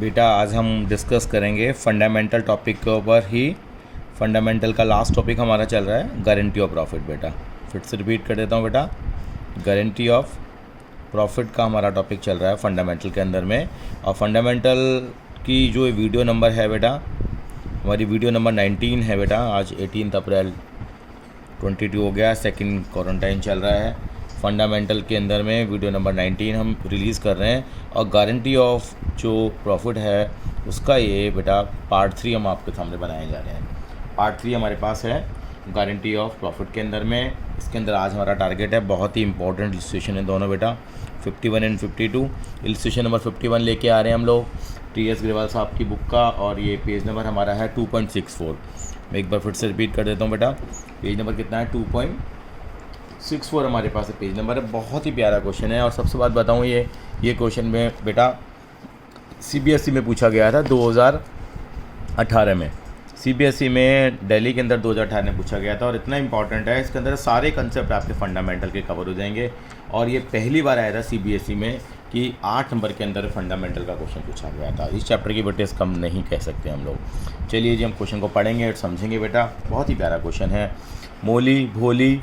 बेटा आज हम डिस्कस करेंगे फंडामेंटल टॉपिक के ऊपर ही। फंडामेंटल का लास्ट टॉपिक हमारा चल रहा है गारंटी ऑफ प्रॉफिट। बेटा फिर से रिपीट कर देता हूँ बेटा, गारंटी ऑफ प्रॉफिट का हमारा टॉपिक चल रहा है फंडामेंटल के अंदर में। और फंडामेंटल की जो वीडियो नंबर है बेटा, हमारी वीडियो नंबर 19 है बेटा। आज 18 अप्रैल 22 हो गया, सेकंड क्वारंटाइन चल रहा है। फंडामेंटल के अंदर में वीडियो नंबर 19 हम रिलीज़ कर रहे हैं और गारंटी ऑफ जो प्रॉफिट है उसका ये बेटा पार्ट 3 हम आपके सामने बनाए जा रहे हैं। पार्ट 3 हमारे पास है गारंटी ऑफ प्रॉफिट के अंदर में। इसके अंदर आज हमारा टारगेट है, बहुत ही इंपॉर्टेंट इलस्ट्रेशन है दोनों बेटा, 51 एंड 52। इलस्ट्रेशन नंबर 51 लेके आ रहे हैं हम लोग TS ग्रेवाल साहब की बुक का, और ये पेज नंबर हमारा है 2.64। मैं एक बार फिर से रिपीट कर देता हूँ बेटा, पेज नंबर कितना है 2.64 हमारे पास है पेज नंबर है। बहुत ही प्यारा क्वेश्चन है। और सबसे बात बताऊँ, ये क्वेश्चन में बेटा CBSE में पूछा गया था 2018 में। CBSE में दिल्ली के अंदर 2018 में पूछा गया था और इतना इंपॉर्टेंट है, इसके अंदर सारे कंसेप्ट आपके फंडामेंटल के कवर हो जाएंगे। और ये पहली बार आया था CBSE में कि 8 नंबर के अंदर फंडामेंटल का क्वेश्चन पूछा गया था। इस चैप्टर की बेटे कम नहीं कह सकते हम लोग। चलिए जी, हम क्वेश्चन को पढ़ेंगे और समझेंगे बेटा। बहुत ही प्यारा क्वेश्चन है। मोली, भोली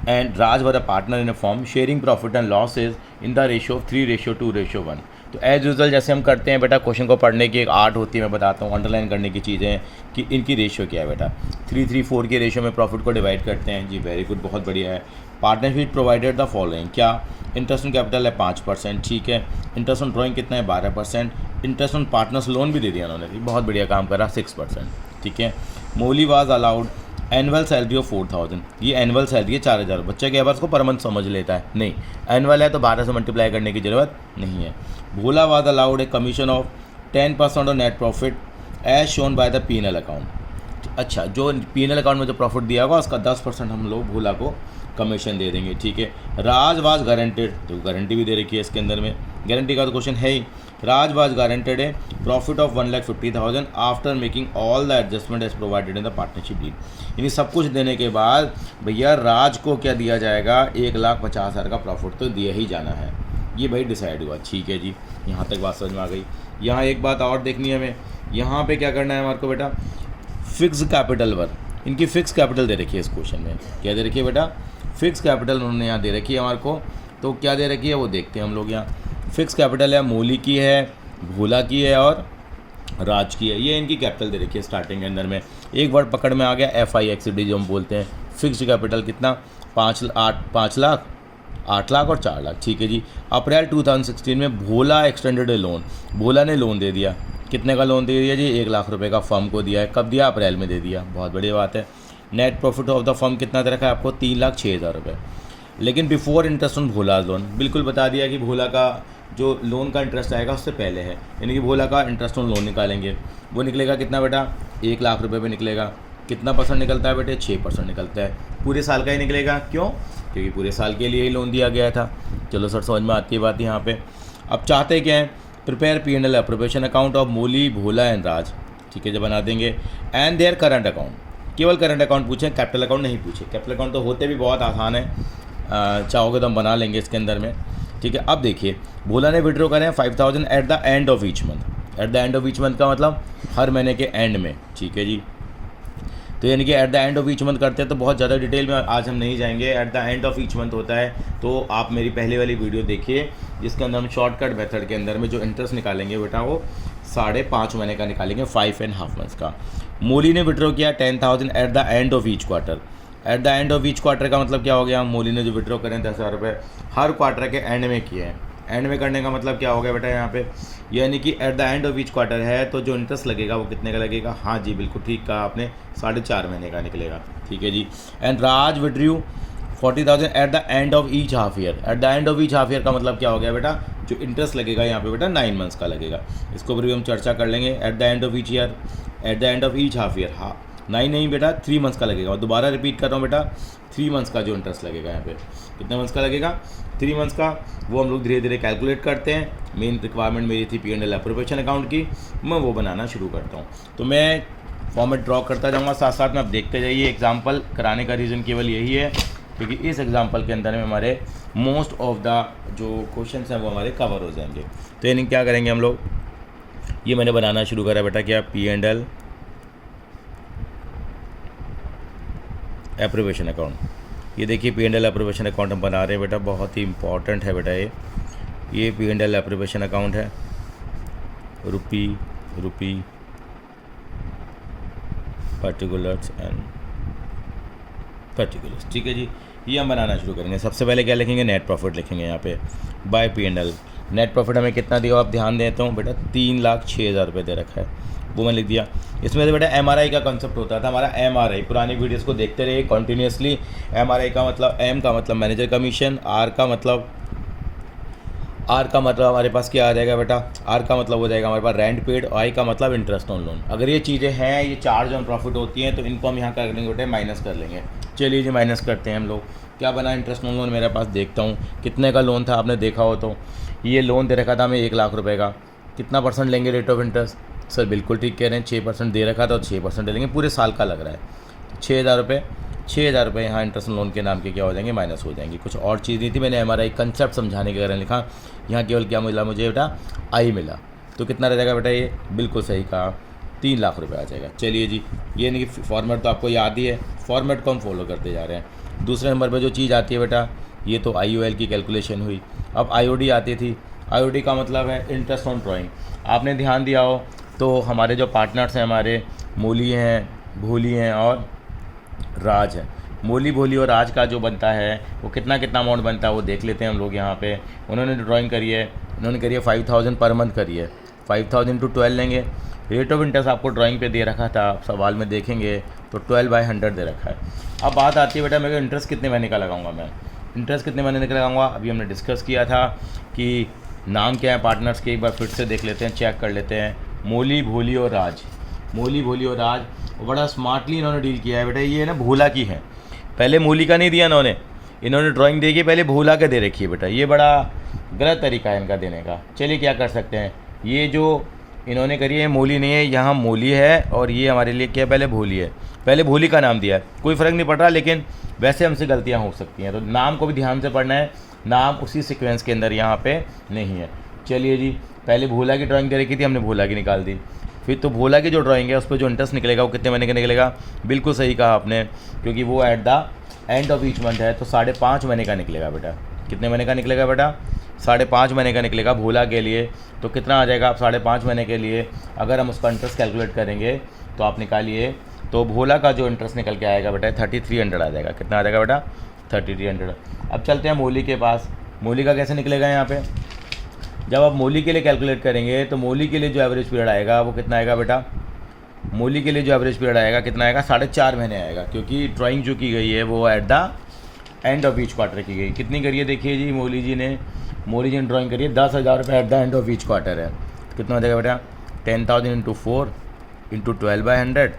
and Raj were a partner in a firm sharing profit and losses in the ratio of 3:2:1। तो एज यूजल जैसे हम करते हैं बेटा, क्वेश्चन को पढ़ने की एक आर्ट होती है, मैं बताता हूँ। अंडरलाइन करने की चीज़ें कि इनकी रेशियो क्या है बेटा। 3:4 के रेशियो में प्रॉफिट को डिवाइड करते हैं जी। वेरी गुड, बहुत बढ़िया है। पार्टनरशिप प्रोवाइडेड द फॉलोइंग, क्या इंटरेस्ट ऑन कैपिटल है 5%, ठीक है। इंटरेस्ट ऑन ड्रॉइंग कितना है 12%। इंटरेस्ट ऑन पार्टनर्स लोन भी दे दिया उन्होंने, बहुत बढ़िया काम करा 6%, ठीक है। Molly was allowed annual salary of 4000। ये एनुअल सैलरी है 4000। बच्चा क्या बार उसको पर मंथ समझ लेता है, नहीं एनुअल है तो 12 से मल्टीप्लाई करने की ज़रूरत नहीं है। Bhola was allowed a commission of 10% of net profit as shown by the P&L account. अच्छा, जो P&L अकाउंट में जो प्रॉफिट दिया होगा उसका 10% हम लोग भोला को कमीशन दे देंगे, ठीक है। राज वाज गारंटेड, तो गारंटी भी दे रखी है इसके अंदर में, गारंटी का तो क्वेश्चन है ही। राज वाज गारंटेड है profit of 1,50,000 after making all the adjustment as provided in the partnership deal. यानी सब कुछ देने के बाद भैया राज को क्या दिया जाएगा, 1,50,000 का प्रॉफिट तो दिया ही जाना है। ये भाई डिसाइड हुआ, ठीक है जी। यहाँ तक बात समझ में आ गई। यहाँ एक बात और देखनी है हमें, यहाँ पे क्या करना है हमारे को बेटा, फिक्स कैपिटल पर इनकी फिक्स कैपिटल दे रखी है इस क्वेश्चन में। क्या दे रखी है बेटा, फिक्स कैपिटल उन्होंने यहाँ दे रखी है हमारे को। तो क्या दे रखी है वो देखते हैं हम लोग। यहाँ फिक्स कैपिटल है, मोली की है, भोला की है और राज की है। ये इनकी कैपिटल दे रखी है स्टार्टिंग के अंदर में। एक वर्ड पकड़ में आ गया, FIXD जो हम बोलते हैं। फिक्स्ड कैपिटल कितना, 5 लाख, 8 लाख और 4 लाख, ठीक है जी। अप्रैल 2016 में भोला एक्सटेंडेड ए लोन, भोला ने लोन दे दिया। कितने का लोन दे दिया जी, 1 लाख रुपए का फर्म को दिया है। कब दिया, अप्रैल में दे दिया, बहुत बढ़िया बात है। Net profit of the firm कितना दे रखा है आपको, 3,06,000 रुपये। लेकिन before interest on Bhola loan, बिल्कुल बता दिया कि भोला का जो लोन का इंटरेस्ट आएगा उससे पहले है, यानी कि भोला का इंटरेस्ट ऑन लोन निकालेंगे। वो निकलेगा कितना बेटा, 1 लाख रुपये पे निकलेगा। कितना परसेंट निकलता है बेटे, 6% निकलता है। पूरे साल का ही निकलेगा, क्यों, क्योंकि पूरे साल के लिए ही लोन दिया गया था। चलो सर समझ में आती है बात यहाँ पे। अब चाहते क्या है, prepare P&L appropriation account of Moli, Bhola and Raj, ठीक है, जब बना देंगे। एंड देयर करंट अकाउंट, केवल करंट अकाउंट पूछे, कैपिटल अकाउंट नहीं पूछे। कैपिटल अकाउंट तो होते भी बहुत आसान है, चाहोगे तो हम बना लेंगे इसके अंदर में, ठीक है। अब देखिए, भोला ने विड्रॉ करें 5,000 eight the end of each month. Eight the end of each month का मतलब हर महीने के एंड में, ठीक है जी। तो यानी कि eight the end of each month करते हैं, तो बहुत ज़्यादा डिटेल में आज हम नहीं जाएंगे। Eight the end of each month होता है, तो आप मेरी पहले वाली वीडियो देखिए जिसके अंदर हम शॉर्टकट मेथड के अंदर में जो इंटरेस्ट निकालेंगे बेटा वो 5.5 महीने का निकालेंगे, 5.5 मंथ्स का। मोली ने विड्रॉ किया 10,000 eight the end of each quarter. Eight the end of each quarter का मतलब क्या हो गया, मोली ने जो विड्रॉ करें 10,000 रुपये हर क्वार्टर के एंड में किए हैं। एंड में करने का मतलब क्या हो गया बेटा यहाँ पे, यानी कि eight the end of each quarter है तो जो इंटरेस्ट लगेगा वो कितने का लगेगा, हाँ जी बिल्कुल ठीक कहा आपने, 4.5 महीने का निकलेगा, ठीक है जी। And Raj withdrew 40,000 at the end of each half year. At the end of each half year का मतलब क्या हो गया बेटा, जो इंटरेस्ट लगेगा यहाँ पे बेटा 9 मंथ्स का लगेगा। इसको ऊपर भी हम चर्चा कर लेंगे। Eight the end of each year, at the end of each half year, हाँ 9 नहीं बेटा 3 मंथ्स का लगेगा। और दोबारा रिपीट कर रहा हूँ बेटा, 3 मंथ्स का जो इंटरेस्ट लगेगा यहाँ पे, कितने मंथ्स का लगेगा, 3 मंथ्स का। वो हम लोग धीरे धीरे कैलकुलेट करते हैं। मेन रिक्वायरमेंट मेरी थी P&L अप्रोप्रिएशन अकाउंट की, मैं वो बनाना शुरू करता हूँ। तो मैं फॉर्मेट ड्रॉ करता जाऊँगा, साथ साथ में आप देखते जाइए। एग्जाम्पल कराने का रीज़न केवल यही है क्योंकि इस एग्जाम्पल के अंदर में हमारे मोस्ट ऑफ द जो क्वेश्चन हैं वो हमारे कवर हो जाएंगे। तो यानी क्या करेंगे हम लोग, ये मैंने बनाना शुरू करा बेटा क्या, P&L एप्रोवेशन अकाउंट। ये देखिए P&L एप्रोवेशन अकाउंट हम बना रहे हैं बेटा, बहुत ही इंपॉर्टेंट है बेटा ये P&L एप्रोवेशन अकाउंट है, रुपी पर्टिकुलर्स एंड पर्टिकुलर्स, ठीक है जी। ये हम बनाना शुरू करेंगे। सबसे पहले क्या लिखेंगे, नेट प्रॉफिट लिखेंगे यहाँ पे बाय P&L। नेट प्रॉफिट हमें कितना दिया, आप ध्यान देता हूँ बेटा 3,06,000 रुपये दे रखा है, वो मैं लिख दिया। इसमें से बेटा MRI का कंसेप्ट होता था हमारा, MRI पुरानी वीडियोस को देखते रहिए कॉन्टीन्यूसली। MRI का मतलब, M का मतलब मैनेजर कमीशन, R का मतलब हमारे पास क्या आ जाएगा बेटा, R का मतलब हो जाएगा हमारे पास रेंट पेड, I का मतलब इंटरेस्ट ऑन लोन। अगर ये चीज़ें हैं, ये चार्ज ऑन प्रॉफिट होती हैं, तो इनको हम यहाँ कर लेंगे बेटा, माइनस कर लेंगे। चलिए जी माइनस करते हैं हम लोग। क्या बना, इंटरेस्ट ऑन लोन मेरे पास, देखता हूँ कितने का लोन था, आपने देखा हो तो ये लोन दे रखा था हमें 1,00,000 रुपये का। कितना परसेंट लेंगे रेट ऑफ इंटरेस्ट, सर बिल्कुल ठीक कह रहे हैं, 6% दे रखा था और 6% लेंगे, पूरे साल का लग रहा है। 6,000 रुपये यहाँ इंटरेस्ट लोन के नाम के क्या हो जाएंगे, माइनस हो जाएंगे। कुछ और चीज़ नहीं थी, मैंने MRI कंसेप्ट समझाने के कारण लिखा। यहाँ केवल क्या मिला मुझे बेटा, आई मिला। तो कितना रह जाएगा बेटा, ये बिल्कुल सही कहा, 3,00,000 रुपये आ जाएगा। चलिए जी, ये नहीं कि फॉर्मेट तो आपको याद ही है, फॉर्मेट को हम फॉलो करते जा रहे हैं। दूसरे नंबर पर जो चीज़ आती है बेटा, ये तो IOL की कैलकुलेशन हुई। अब IOD आती थी। IOD का मतलब है इंटरेस्ट ऑन ड्राइंग। आपने ध्यान दिया हो तो हमारे जो पार्टनर्स हैं, हमारे मोली हैं, भोली हैं और राज है। मोली, भोली और राज का जो बनता है वो कितना अमाउंट बनता है वो देख लेते हैं हम लोग। यहाँ पे उन्होंने ड्राइंग करी है, उन्होंने करी है 5,000 पर मंथ करी है। 5,000 × 12 लेंगे। रेट ऑफ इंटरेस्ट आपको ड्राइंग पे दे रखा था, आप सवाल में देखेंगे तो 12/100 दे रखा है। अब बात आती है बेटा, मेरे इंटरेस्ट कितने महीने का लगाऊंगा, मैं इंटरेस्ट कितने महीने का लगाऊंगा। अभी हमने डिस्कस किया था कि नाम क्या है पार्टनर्स के, एक बार फिर से देख लेते हैं, चेक कर लेते हैं। मोली, भोली और राज। मोली, भोली और राज बड़ा स्मार्टली इन्होंने डील किया है बेटा। ये ना भोला की है, पहले मोली का नहीं दिया इन्होंने ड्राइंग देगी, पहले भोला का दे रखी है बेटा। ये बड़ा गलत तरीका है इनका देने का। चलिए क्या कर सकते हैं, ये जो इन्होंने करी है मोली नहीं है, यहाँ मोली है और ये हमारे लिए क्या, पहले भोली है, पहले भोली का नाम दिया है। कोई फ़र्क नहीं पड़ रहा, लेकिन वैसे हमसे गलतियाँ हो सकती हैं, तो नाम को भी ध्यान से पढ़ना है। नाम उसी सीक्वेंस के अंदर यहाँ पे नहीं है। चलिए जी, पहले भोला की ड्राइंग दे रखी थी, हमने भोला की निकाल दी। फिर तो भोला की जो ड्राइंग है उस पर जो इंटरेस्ट निकलेगा वो कितने महीने का निकलेगा, बिल्कुल सही कहा आपने, क्योंकि वो eight the end of each month है, तो 5.5 महीने का निकलेगा बेटा। कितने महीने का निकलेगा बेटा, 5.5 महीने का निकलेगा भोला के लिए। तो कितना आ जाएगा, आप 5.5 महीने के लिए अगर हम उसका इंटरेस्ट कैलकुलेट करेंगे तो आप निकालिए, तो भोला का जो इंटरेस्ट निकल के आएगा बेटा 3,300 आ जाएगा। कितना आ जाएगा बेटा, 3,300। अब चलते हैं मोली के पास। मोली का कैसे निकलेगा, यहाँ पे जब आप मोली के लिए कैलकुलेट करेंगे तो मोली के लिए जो एवरेज पीरियड आएगा वो कितना आएगा बेटा, मोली के लिए जो एवरेज पीरियड आएगा कितना आएगा, 4.5 महीने आएगा, क्योंकि ड्राइंग जो की गई है वो eight the end of each quarter की गई। कितनी करिए देखिए जी, मोली जी ने ड्राइंग करिए 10,000 रुपये eight the end of each quarter है। कितना हो जाएगा बेटा, 10,000 × 4 × 12/100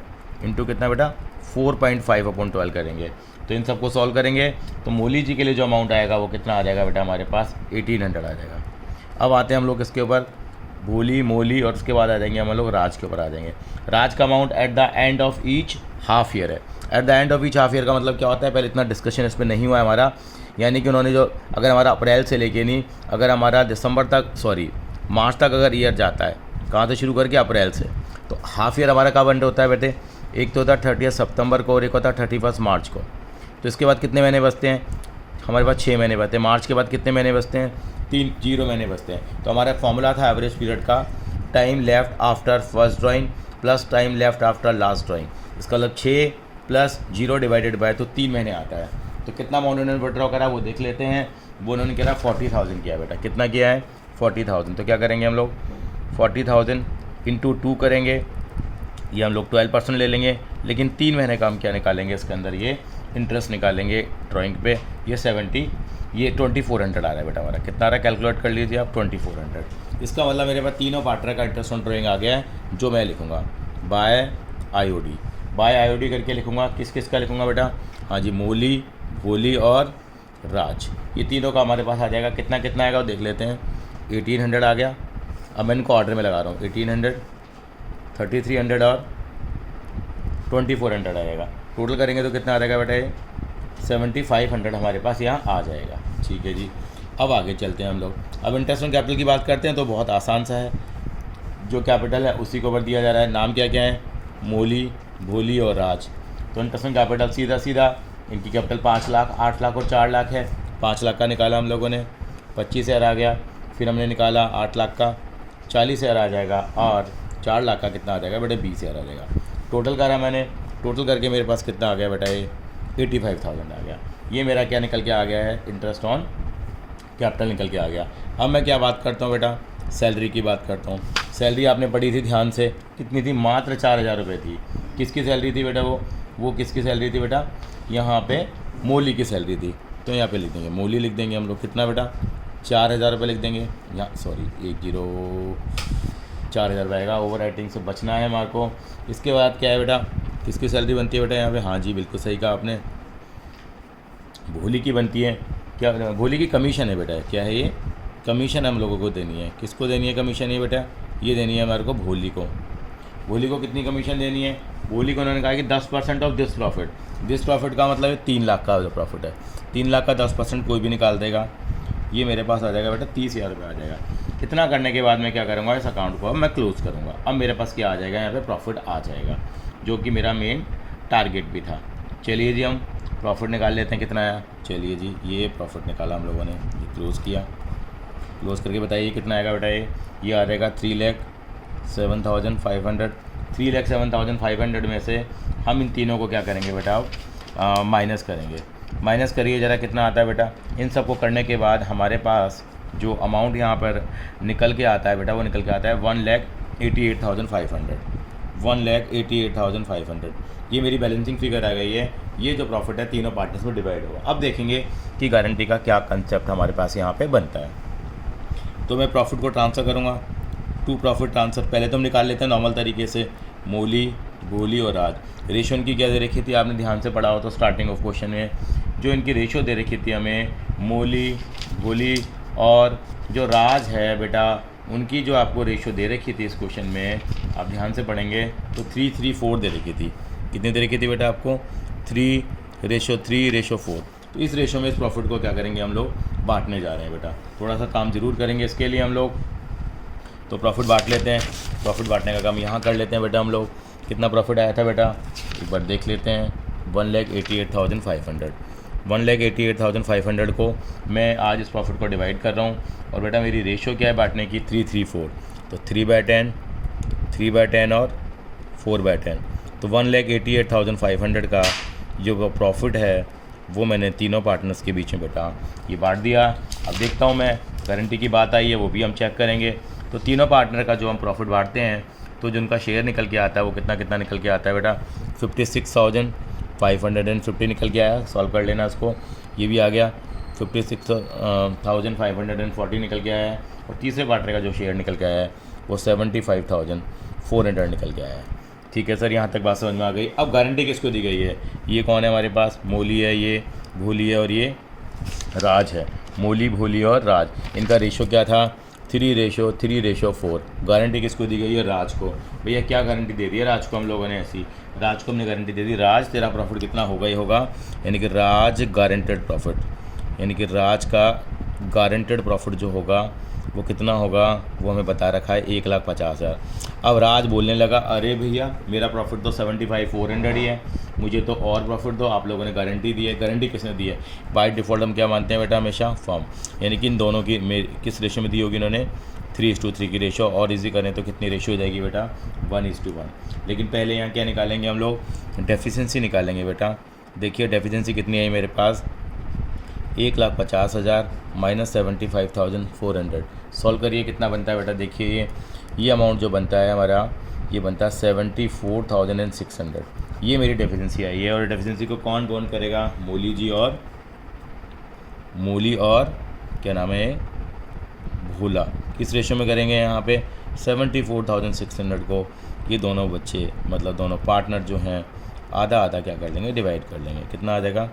इंटू कितना बेटा, 4.5/12 करेंगे। तो इन सबको सॉल्व करेंगे तो मोली जी के लिए जो अमाउंट आएगा वो कितना आ जाएगा बेटा, हमारे पास 1,800 आ जाएगा। अब आते हैं हम लोग इसके ऊपर, भोली, मोली और उसके बाद आ जाएंगे हम लोग राज के ऊपर आ जाएंगे। राज का amount at the end of each half year है। At the end of each half year का मतलब क्या होता है, पहले इतना डिस्कशन इस पर नहीं हुआ है हमारा, यानी कि उन्होंने जो, अगर हमारा अप्रैल से लेके नहीं, अगर हमारा मार्च तक अगर ईयर जाता है, कहाँ से शुरू करके, अप्रैल से, तो हाफ ईयर हमारा कब एंड होता है बेटे, एक तो होता है 30 सितंबर को और एक होता है 31 मार्च को। तो इसके बाद कितने महीने बचते हैं, हमारे पास 6 महीने बचते हैं। मार्च के बाद कितने महीने बचते हैं, 0 महीने बचते हैं। तो हमारा फॉर्मूला था एवरेज पीरियड का, time left after first drawing plus time left after last drawing. इसका मतलब 6 + 0 डिवाइडेड बाय, तो 3 महीने आता है। तो कितना अमाउंट उन्होंने विड्रॉ करा वो देख लेते हैं। वो उन्होंने करा 40,000 किया बेटा। कितना किया है, 40,000। तो क्या करेंगे हम लोग, 40,000 × 2 करेंगे, ये हम लोग 12% ले लेंगे, लेकिन 3 महीने का हम क्या निकालेंगे इसके अंदर, ये इंटरेस्ट निकालेंगे ड्राइंग पे। ये 2,400 आ रहा है बेटा हमारा। कितना आ रहा है, कैलकुलेट कर लीजिए आप, 2,400। इसका मतलब मेरे पास तीनों पार्टनर का इंटरेस्ट ऑन ड्राइंग आ गया है, जो मैं लिखूँगा बाय IOD करके लिखूँगा। किस किस का लिखूँगा बेटा, हाँ जी, मोली, भोली और राज, ये तीनों का हमारे पास आ जाएगा। कितना कितना आएगा वो देख लेते हैं। 1,800 आ गया। अब मैं इनको ऑर्डर में लगा रहा हूँ, 1,800, 3,300 और 2,400 आएगा। टोटल करेंगे तो कितना आ जाएगा बेटा, ये 7,500 हमारे पास यहाँ आ जाएगा। ठीक है जी, अब आगे चलते हैं हम लोग। अब इंटरेस्ट ऑन कैपिटल की बात करते हैं तो बहुत आसान सा है। जो कैपिटल है उसी के ऊपर दिया जा रहा है। नाम क्या क्या है, मोली, भोली और राज। तो इंटरेस्टिंग कैपिटल सीधा सीधा इनकी कैपिटल 5 लाख, 8 लाख और 4 लाख है। 5 लाख का निकाला हम लोगों ने, 25,000 आ गया। फिर हमने निकाला 8 लाख का, 40,000 आ जाएगा। और 4 लाख का कितना आ जाएगा बेटा, 20,000 आ जाएगा। टोटल करा मैंने, टोटल करके मेरे पास कितना आ गया बेटा, ये 85,000 आ गया। ये मेरा क्या निकल के आ गया है, इंटरेस्ट ऑन कैपिटल निकल के आ गया। अब मैं क्या बात करता हूँ बेटा, सैलरी की बात करता हूँ। सैलरी आपने पढ़ी थी ध्यान से, कितनी थी, मात्र 4,000 रुपये थी। किसकी सैलरी थी बेटा, वो किसकी सैलरी थी बेटा, यहाँ पे मोली की सैलरी थी। तो यहाँ पे लिख देंगे मोली, लिख देंगे हम लोग, कितना बेटा, 4,000 रुपये लिख देंगे। यहाँ सॉरी 4,000 रुपये आएगा, ओवर राइटिंग से बचना है हमारे को। इसके बाद क्या है बेटा, किसकी सैलरी बनती है बेटा यहाँ पे, हाँ जी बिल्कुल सही कहा आपने, भोली की बनती है। क्या, भोली की कमीशन है बेटा, क्या है ये, कमीशन हम लोगों को देनी है। किसको देनी है कमीशन, ये बेटा ये देनी है हमारे को भोली को। भोली को कितनी कमीशन देनी है, भोली को उन्होंने कहा कि 10% of this profit. This profit का मतलब है 3 लाख का जो प्रॉफिट है, 3 लाख का 10% कोई भी निकाल देगा। ये मेरे पास आ जाएगा बेटा 30,000 रुपये आ जाएगा। इतना करने के बाद मैं क्या करूँगा, इस अकाउंट को अब मैं क्लोज़ करूँगा। अब मेरे पास क्या आ जाएगा, यहाँ पे प्रॉफिट आ जाएगा, जो कि मेरा मेन टारगेट भी था। चलिए जी हम प्रॉफिट निकाल लेते हैं, कितना आया। चलिए जी ये प्रॉफिट निकाला हम लोगों ने, ये क्लोज़ किया। क्लोज़ करके बताइए कितना आएगा बेटा, ये आ जाएगा 3,07,500। 3,07,500 में से हम इन तीनों को क्या करेंगे बेटा, अब माइनस करेंगे। माइनस करिए ज़रा कितना आता है बेटा। इन सबको करने के बाद हमारे पास जो अमाउंट यहाँ पर निकल के आता है बेटा, वो निकल के आता है 1,88,500। 1,88,500 ये मेरी बैलेंसिंग फिगर आ गई है। ये जो प्रॉफिट है तीनों पार्टनर्स में डिवाइड होगा। अब देखेंगे कि गारंटी का क्या कंसेप्ट हमारे पास यहाँ पे बनता है। तो मैं प्रॉफिट को ट्रांसफ़र करूँगा टू प्रॉफिट ट्रांसफ़र। पहले तो हम निकाल लेते हैं नॉर्मल तरीके से, मोली, भोली और राज। रेशो इनकी क्या दे रखी थी, आपने ध्यान से पढ़ा हो तो स्टार्टिंग ऑफ क्वेश्चन में जो इनकी रेशो दे रखी थी हमें, मोली, भोली और जो राज है बेटा, उनकी जो आपको रेशो दे रखी थी इस क्वेश्चन में, आप ध्यान से पढ़ेंगे तो 3:3:4 दे रखी थी। कितनी दे रखी थी बेटा आपको, 3:3:4। तो इस रेशो में इस प्रॉफिट को क्या करेंगे हम लोग, बांटने जा रहे हैं बेटा। थोड़ा सा काम ज़रूर करेंगे इसके लिए हम लोग। तो प्रॉफिट बांट लेते हैं, प्रॉफिट बांटने का काम यहाँ कर लेते हैं बेटा हम लोग। कितना प्रॉफिट आया था बेटा, एक बार देख लेते हैं, 1,88,500। 1,88,500 को मैं आज इस प्रॉफिट को डिवाइड कर रहा हूँ। और बेटा मेरी रेशो क्या है बांटने की, 3:3:4। तो 3/10, 3/10 और 4/10। तो 1,88,500 का जो प्रॉफिट है वो मैंने तीनों पार्टनर्स के बीच में बेटा ये बांट दिया। अब देखता हूँ मैं, गारंटी की बात आई है वो भी हम चेक करेंगे। तो तीनों पार्टनर का जो हम प्रॉफिट बांटते हैं तो जो उनका शेयर निकल के आता है वो कितना कितना निकल के आता है बेटा, 56,550 निकल के आया। सॉल्व कर लेना इसको, ये भी आ गया 56,540 निकल के आया है। और तीसरे पार्टनर का जो शेयर निकल के आया है वो 75,400 निकल के आया है। ठीक है सर, यहाँ तक बात समझ में आ गई। अब गारंटी किसको दी गई है, ये कौन है हमारे पास, मोली है, ये भोली है और ये राज है। मोली, भोली और राज, इनका रेशो क्या था, 3:4। गारंटी किसको दी गई है, राज को। भैया क्या गारंटी दे दी है राज को हम लोगों ने, ऐसी राज को हमने गारंटी दे दी, राज तेरा प्रॉफिट कितना होगा ही होगा, यानी कि राज गारंटेड प्रॉफिट, यानी कि राज का गारंटेड प्रॉफिट जो होगा वो कितना होगा वो हमें बता रखा है, 1,50,000। अब राज बोलने लगा, अरे भैया मेरा प्रॉफिट तो 75,400 ही है, मुझे तो और प्रॉफिट दो। आप लोगों ने गारंटी दी है, गारंटी किसने दी है, बाय डिफ़ॉल्ट हम क्या मानते हैं बेटा हमेशा, फर्म। यानी कि इन दोनों की किस रेशो में दी होगी इन्होंने, 3:3 की रेशो। और इजी करें तो कितनी रेशो हो जाएगी बेटा, 1:1। लेकिन पहले यहाँ क्या निकालेंगे हम लोग, डेफिशिएंसी निकालेंगे बेटा। देखिए डेफिशिएंसी कितनी आई मेरे पास, 1,50,000 माइनस 75,400। सॉल्व करिए कितना बनता है बेटा, देखिए ये अमाउंट जो बनता है हमारा, ये बनता है 74,600। ये मेरी डेफिशिएंसी आई है। और डेफिशिएंसी को कौन कौन करेगा, मोली जी और क्या नाम है, भोला। किस रेशो में करेंगे यहाँ पे, 74,600 को ये दोनों बच्चे मतलब दोनों पार्टनर जो हैं आधा आधा क्या कर लेंगे, डिवाइड कर लेंगे। कितना आ जाएगा,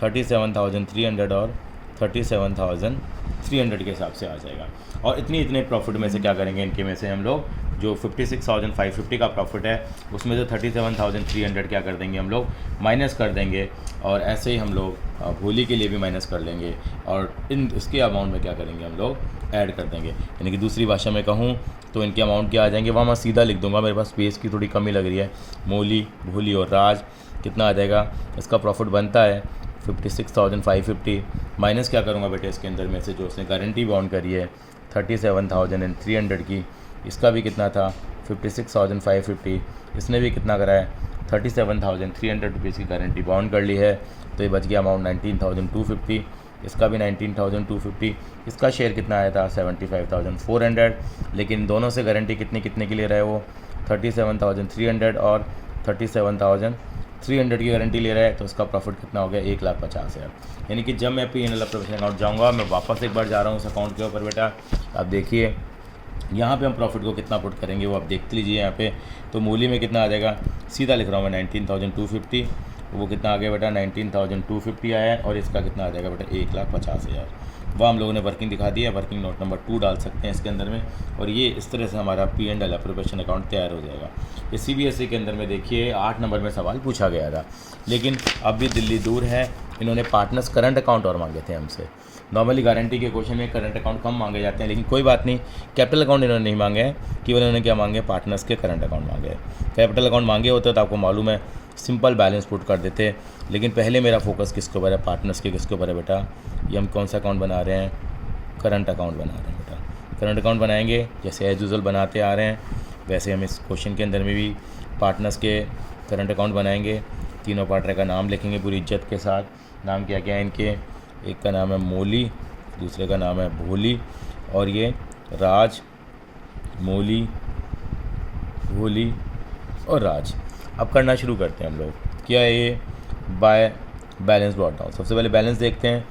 37,300 और 37,300 300 के हिसाब से आ जाएगा। और इतने प्रॉफिट में से क्या करेंगे, इनके में से हम लोग जो 56,550 का प्रॉफिट है उसमें से 37,300 क्या कर देंगे, हम लोग माइनस कर देंगे। और ऐसे ही हम लोग होली के लिए भी माइनस कर लेंगे और इसके अमाउंट में क्या करेंगे, हम लोग ऐड कर देंगे। यानी कि दूसरी भाषा में कहूँ तो इनके अमाउंट क्या आ जाएंगे, वहाँ मैं सीधा लिख दूंगा, मेरे पास स्पेस की थोड़ी कमी लग रही है। मोली, भोली और राज कितना आ जाएगा, इसका प्रॉफिट बनता है 56,550 माइनस क्या करूँगा बेटे, इसके अंदर में से जो उसने गारंटी बाउंड करी है 37,300 की, इसका भी कितना था 56,550, इसने भी कितना करा है 37,300 रुपीज़ की गारंटी बाउंड कर ली है। तो ये बच गया अमाउंट 19,250, इसका भी 19,250, इसका शेयर कितना आया था 75,400। लेकिन दोनों से गारंटी कितने की ले रहा है वो 37,300 और 37,300 की गारंटी ले रहा है। तो इसका प्रॉफिट कितना हो गया 1,50,000। यानी कि जब मैं P&L प्रोफेशनल अकाउंट जाऊँगा, मैं वापस एक बार जा रहा हूँ उस अकाउंट के ऊपर बेटा, आप देखिए यहाँ पे हम प्रॉफिट को कितना पुट करेंगे वो आप देख लीजिए यहाँ पे। तो मूली में कितना आ जाएगा, सीधा लिख रहा हूँ मैं 19,250, वो कितना आ गया बेटा 19,250 आया है। और इसका कितना आ जाएगा बेटा 1,50,000। वह हम लोगों ने वर्किंग दिखा दी है, वर्किंग नोट नंबर 2 डाल सकते हैं इसके अंदर में। और ये इस तरह से हमारा P&L प्रोफेशनल अकाउंट तैयार हो जाएगा। ये CBSE के अंदर में देखिए 8 नंबर में सवाल पूछा गया था, लेकिन अब भी दिल्ली दूर है, इन्होंने पार्टनर्स करंट अकाउंट और मांगे थे हमसे। नॉर्मली गारंटी के क्वेश्चन में करंट अकाउंट कम मांगे जाते हैं, लेकिन कोई बात नहीं, कैपिटल अकाउंट इन्होंने नहीं मांगे हैं, केवल इन्होंने क्या मांगे, पार्टनर्स के करंट अकाउंट मांगे हैं। कैपिटल अकाउंट मांगे होते तो आपको मालूम है सिंपल बैलेंस पुट कर देते, लेकिन पहले मेरा फोकस किसके ऊपर है, पार्टनर्स के किसके ऊपर है बेटा। ये हम कौन सा अकाउंट बना रहे हैं, करंट अकाउंट बना रहे हैं बेटा। करंट अकाउंट बनाएंगे जैसे एज यूजुअल बनाते आ रहे हैं, वैसे हम इस क्वेश्चन के अंदर में भी पार्टनर्स के करंट अकाउंट बनाएंगे। तीनों पार्टनर का नाम लिखेंगे पूरी इज्जत के साथ। नाम क्या क्या है इनके, एक का नाम है मोली, दूसरे का नाम है भोली, और ये राज, मोली, भोली और राज। अब करना शुरू करते हैं हम लोग, क्या है ये, बाय बैलेंस ब्रॉट डाउन। सबसे पहले बैलेंस देखते हैं।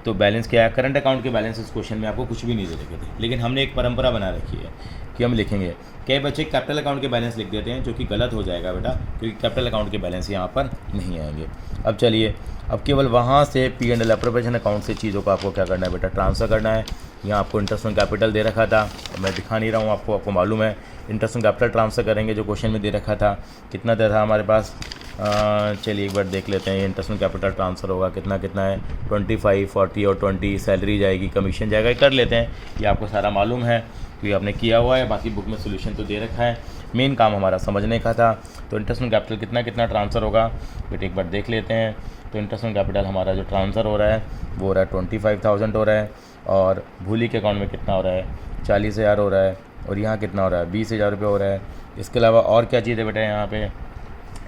तो बैलेंस क्या है, करंट अकाउंट के बैलेंस इस क्वेश्चन में आपको कुछ भी नहीं दे रखे थे, लेकिन हमने एक परंपरा बना रखी है कि हम लिखेंगे। कई बच्चे कैपिटल अकाउंट के बैलेंस लिख देते हैं, जो कि गलत हो जाएगा बेटा, क्योंकि कैपिटल अकाउंट के बैलेंस यहाँ पर नहीं आएंगे। अब चलिए, अब केवल वहाँ से P&L अप्रोप्रिएशन अकाउंट से चीज़ों को आपको क्या करना है बेटा, ट्रांसफ़र करना है। यहाँ आपको इंटरेस्ट ऑन कैपिटल दे रखा था, मैं दिखा नहीं रहा हूँ आपको मालूम है। इंटरेस्ट ऑन कैपिटल ट्रांसफ़र करेंगे जो क्वेश्चन में दे रखा था, कितना दे रहा हमारे पास, चलिए एक बार देख लेते हैं। इंटरेस्ट ऑन कैपिटल ट्रांसफ़र होगा कितना है 25, 40 और 20, सैलरी जाएगी, कमीशन जाएगा, कर लेते हैं। ये आपको सारा मालूम है क्योंकि आपने किया हुआ है, बाकी बुक में सोल्यूशन तो दे रखा है। मेन काम हमारा समझने का था। तो इंटरेस्ट ऑन कैपिटल कितना ट्रांसफ़र होगा बेटे, एक बार देख लेते हैं। तो इंटरेस्ट ऑन कैपिटल हमारा जो ट्रांसफ़र हो रहा है वो हो रहा है 25,000 हो रहा है, और भूली के अकाउंट में कितना हो रहा है 40,000 हो रहा है, और यहाँ कितना हो रहा है 20,000 रुपये हो रहा है। इसके अलावा और क्या चीज़ है बेटा यहाँ पे,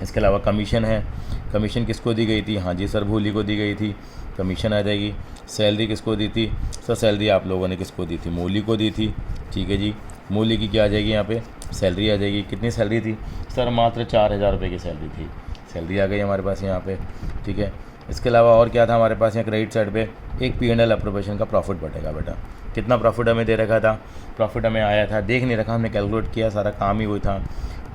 इसके अलावा कमीशन है। कमीशन किसको दी गई थी, हाँ जी सर भूली को दी गई थी, कमीशन आ जाएगी। सैलरी किसको दी थी सर, सैलरी आप लोगों ने किसको दी थी, मूली को दी थी, ठीक है जी। मूली की क्या आ जाएगी यहाँ पे, सैलरी आ जाएगी। कितनी सैलरी थी सर, मात्र 4,000 रुपये की सैलरी थी, सैलरी आ गई हमारे पास यहाँ पे, ठीक है। इसके अलावा और क्या था हमारे पास यहाँ क्रेडिट साइड पे, एक P&L अप्रोप्रिएशन का प्रॉफिट बटेगा बेटा। कितना प्रॉफिट हमें दे रखा था, प्रॉफिट हमें आया था, देख नहीं रखा, हमने कैलकुलेट किया, सारा काम ही वही था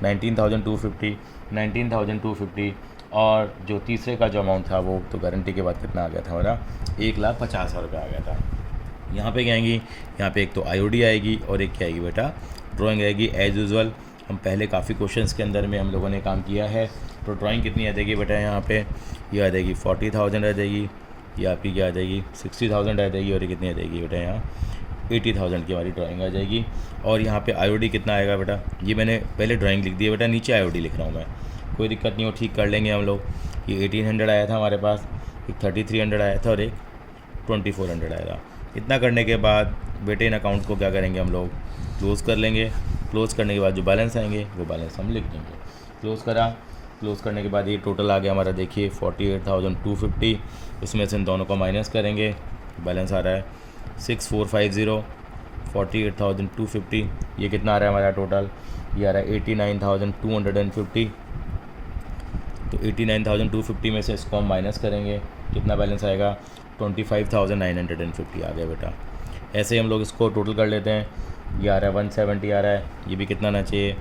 19,250 और जो तीसरे का जो अमाउंट था वो तो गारंटी के बाद कितना आ गया था हमारा 1,50,000 रुपये आ गया था। यहाँ पे क्या आएंगी, यहाँ पे एक तो IOD आएगी और एक क्या आएगी बेटा, ड्राइंग आएगी। एज यूजुअल हम पहले काफ़ी क्वेश्चंस के अंदर में हम लोगों ने काम किया है। तो ड्राइंग कितनी आ जाएगी बेटा, यहाँ पे ये आ जाएगी 40,000 आ जाएगी, ये आपकी क्या आ जाएगी 60,000 आ जाएगी, और ये कितनी आ जाएगी बेटा यहाँ 80,000 की हमारी ड्राइंग आ जाएगी। और यहाँ पे IOD कितना आएगा बेटा, ये मैंने पहले ड्राइंग लिख दी है बेटा, नीचे IOD लिख रहा हूँ मैं, कोई दिक्कत नहीं हो, ठीक कर लेंगे हम लोग। ये 1800 आया था हमारे पास, एक 3300 आया था और एक 2400 आया था। इतना करने के बाद बेटे इन अकाउंट को क्या करेंगे हम लोग, क्लोज़ कर लेंगे। क्लोज़ करने के बाद जो बैलेंस आएंगे वो बैलेंस हम लिख देंगे। क्लोज़ करा, क्लोज़ करने के बाद ये टोटल आ गया हमारा, देखिए 48,250, इसमें से इन दोनों को माइनस करेंगे, बैलेंस आ रहा है 6450, 48,250, ये कितना आ रहा है हमारा टोटल, ये आ रहा है 89,250। तो 89,250 में से इसको हम माइनस करेंगे, कितना बैलेंस आएगा 25,950 आ गया बेटा। ऐसे ही हम लोग इसको टोटल कर लेते हैं, ये आ रहा है 170 आ रहा है, ये भी कितना आना चाहिए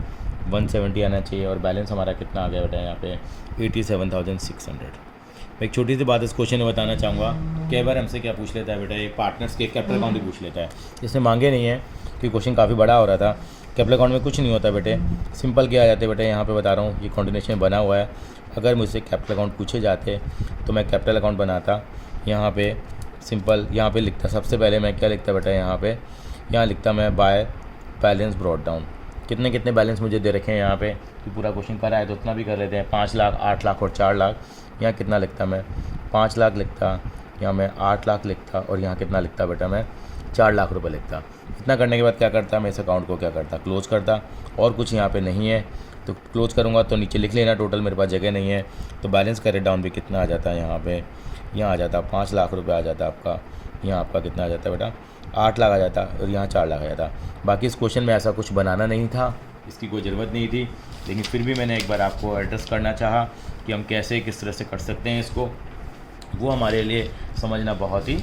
170 आना चाहिए, और बैलेंस हमारा कितना आ गया बेटा यहाँ पे 87,600। मैं एक छोटी सी बात इस क्वेश्चन में बताना चाहूँगा। कई बार हमसे क्या पूछ लेता है बेटा, ये पार्टनर्स के कैपिटल अकाउंट भी पूछ लेता है। इसने मांगे नहीं है कि क्वेश्चन काफ़ी बड़ा हो रहा था। कैपिटल अकाउंट में कुछ नहीं होता बेटे, सिंपल क्या आ जाते बेटे, यहाँ पे बता रहा हूँ, ये कॉन्टिन्यूशन बना हुआ है। अगर मुझसे कैपिटल अकाउंट पूछे जाते तो मैं कैपिटल अकाउंट बनाता, यहाँ पे सिंपल यहाँ पे लिखता। सबसे पहले मैं क्या लिखता बेटा, यहाँ लिखता मैं बाय बैलेंस ब्रॉट डाउन। कितने कितने बैलेंस मुझे दे रखे हैं यहाँ पे, कि पूरा क्वेश्चन करा है तो उतना भी कर लेते हैं। 5 लाख, 8 लाख और 4 लाख। यहाँ कितना लिखता मैं, 5 लाख लिखता, यहाँ मैं 8 लाख लिखता, और यहाँ कितना लिखता बेटा, मैं 4 लाख रुपए लिखता। इतना करने के बाद क्या करता मैं, इस अकाउंट को क्या करता, क्लोज़ करता। और कुछ यहाँ पे नहीं है तो क्लोज़ करूँगा तो नीचे लिख लेना टोटल, मेरे पास जगह नहीं है तो बैलेंस कैरेट डाउन भी कितना आ जाता है यहाँ आ जाता 5 लाख रुपये आ जाता आपका। यहाँ आपका कितना आ जाता है बेटा, 8 लाख आ जाता, और यहाँ 4 लाख आ जाता। बाकी इस क्वेश्चन में ऐसा कुछ बनाना नहीं था, इसकी कोई ज़रूरत नहीं थी, लेकिन फिर भी मैंने एक बार आपको एड्रेस करना चाहा कि हम कैसे किस तरह से कर सकते हैं इसको, वो हमारे लिए समझना बहुत ही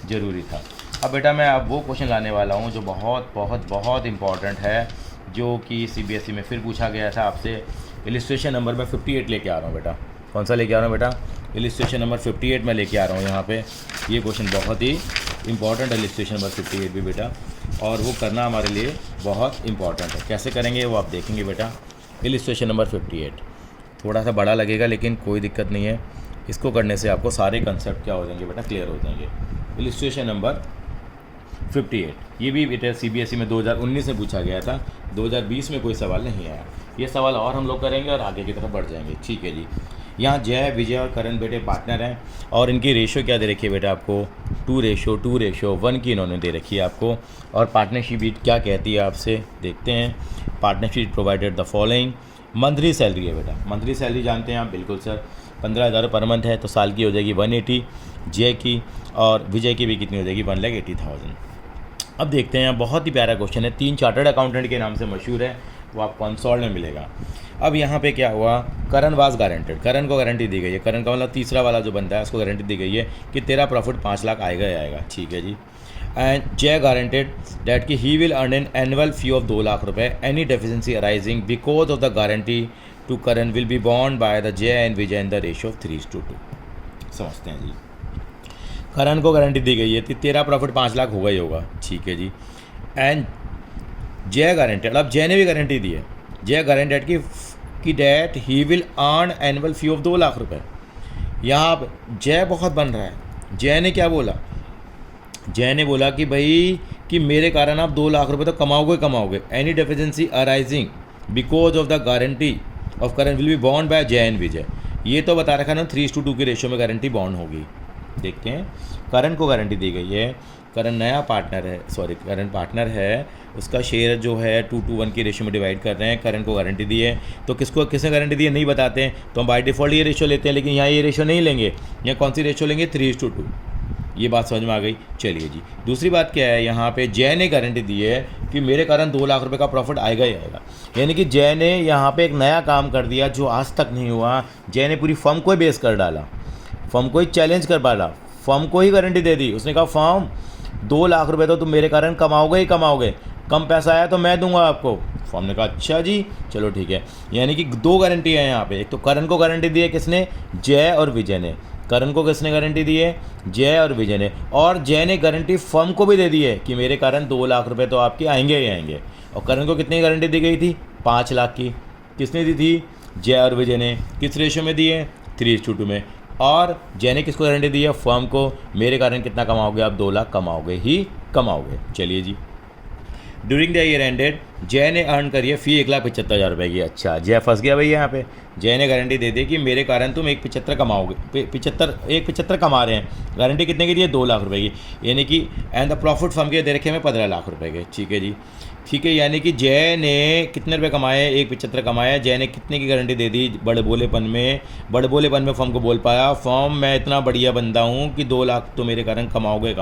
ज़रूरी था। अब बेटा मैं अब वो क्वेश्चन लाने वाला हूँ जो बहुत बहुत बहुत इम्पॉर्टेंट है, जो कि CBSE में फिर पूछा गया था आपसे। इलिस्ट्रेशन नंबर मैं 58 लेके आ रहा हूँ बेटा। कौन सा लेके आ रहा हूँ बेटा, इलिस्ट्रेशन नंबर 58 में लेके आ रहा हूँ यहाँ पे। ये क्वेश्चन बहुत ही इंपॉर्टेंट है, इलिस्ट्रेशन नंबर 58 भी बेटा, और वो करना हमारे लिए बहुत इंपॉर्टेंट है। कैसे करेंगे वो आप देखेंगे बेटा। इलिस्ट्रेशन नंबर 58 थोड़ा सा बड़ा लगेगा लेकिन कोई दिक्कत नहीं है, इसको करने से आपको सारे कंसेप्ट क्या हो जाएंगे बेटा, क्लियर हो जाएंगे। इलिस्ट्रेशन नंबर 58 ये भी बेटा CBSE में 2019 में पूछा गया था, 2020 में कोई सवाल नहीं आया। ये सवाल और हम लोग करेंगे और आगे की तरफ बढ़ जाएंगे, ठीक है जी। यहाँ जय, विजय और करण बेटे पार्टनर हैं, और इनकी रेशो क्या दे रखी है बेटा आपको, 2:1 की इन्होंने दे रखी है आपको। और पार्टनरशिप क्या कहती है आपसे, देखते हैं। Partnership provided the following. Monthly salary है बेटा, मंथली सैलरी जानते हैं आप, बिल्कुल सर, 15,000 पर मंथ है तो साल की हो जाएगी 180 जय की, और विजय की भी कितनी हो जाएगी 1,80,000। अब देखते हैं, बहुत ही प्यारा क्वेश्चन है, 3 चार्टर्ड अकाउंटेंट के नाम से मशहूर है, वो आपको अनसॉल्व में मिलेगा। अब यहाँ पे क्या हुआ, करण वाज गारंटेड, करण को गारंटी दी गई है, करण का मतलब तीसरा वाला जो बनता है उसको गारंटी दी गई है कि तेरा प्रॉफिट 5 लाख आएगा ही आएगा, ठीक है जी। एंड जय गारंटेड डैट कि he will earn an annual fee of 2 lakh रुपए, any deficiency arising because of the guarantee to Karan will be bond by the Jay and Vijay in the ratio of 3:2। समझते हैं जी। करण को गारंटी दी गई है कि तेरा प्रॉफिट 5 लाख होगा ही होगा, ठीक है जी। एंड जय गारंटेड, अब जय ने भी गारंटी दी है, जय गारंटेड कि that he will earn annual fee of 2 lakh रुपए। यहाँ पर जय बहुत बन रहा है। जय ने क्या बोला, जय ने बोला कि भाई कि मेरे कारण आप 2 लाख रुपए तो कमाओगे। Any deficiency arising because of the guarantee of Karan will be bond by Jay and Vijay. ये तो बता रखा ना 3:2 की रेशियो में गारंटी बॉन्ड होगी। देखते हैं, करण को गारंटी दी गई है, करण नया पार्टनर है, करण पार्टनर है, उसका शेयर जो है 2:1 की रेशियो में डिवाइड कर रहे हैं, करण को गारंटी दी है। तो किसने गारंटी दी है नहीं बताते हैं, तो हम बाय डिफ़ॉल्ट ये रेशियो लेते हैं, लेकिन यहाँ ये रेशियो नहीं लेंगे। यहाँ कौन सी रेशियो लेंगे, 3:2। ये बात समझ में आ गई, चलिए जी। दूसरी बात क्या है, यहाँ पे जय ने गारंटी दी है कि मेरे कारण 2 लाख रुपए का प्रॉफिट आएगा ही आएगा। यानी कि जय ने यहाँ पे एक नया काम कर दिया जो आज तक नहीं हुआ। जय ने पूरी फर्म को ही बेस कर डाला, फर्म को ही चैलेंज कर डाला, फर्म को ही गारंटी दे दी। उसने कहा फर्म 2 लाख रुपए तो तुम मेरे कारण कमाओगे ही कमाओगे, कम पैसा आया तो मैं दूंगा आपको। फर्म ने कहा अच्छा जी चलो ठीक है। यानी कि 2 गारंटी है यहाँ पे, एक तो करण को गारंटी दी है किसने, जय और विजय ने। करण को किसने गारंटी दी है, जय और विजय ने। और जय ने गारंटी फर्म को भी दे दी है कि मेरे कारण 2 लाख रुपए तो आपके आएंगे ही आएंगे। और करण को कितनी गारंटी दी गई थी, 5 लाख की। किसने दी थी, जय और विजय ने। किस रेशियो में दी है, 3:2 में। और जय ने किसको गारंटी दी है, फर्म को, मेरे कारण कितना कमाओगे आप, 2 लाख कमाओगे ही कमाओगे। चलिए जी। ड्यूरिंग द ईयर एंडेड जय ने अर्न करी है फी 1,75,000 रुपये की। अच्छा, जय फंस गया भाई यहाँ पे। जय ने गारंटी दे दी कि मेरे कारण तुम 1,75 कमाओगे, 1,75 कमा रहे हैं। गारंटी कितने की दी है, 2 लाख रुपए की। यानी कि एंड द प्रॉफिट फर्म के दे रखे हमें 15 लाख रुपए के, ठीक है जी। ठीक है, यानी कि जय ने कितने रुपए कमाए, 1,75 कमाया। जय ने कितने की गारंटी दे दी, बड़बोलेपन में फर्म को बोल पाया, फर्म मैं इतना बढ़िया बंदा हूँ कि 2 लाख तो मेरे कारण कमाओगे।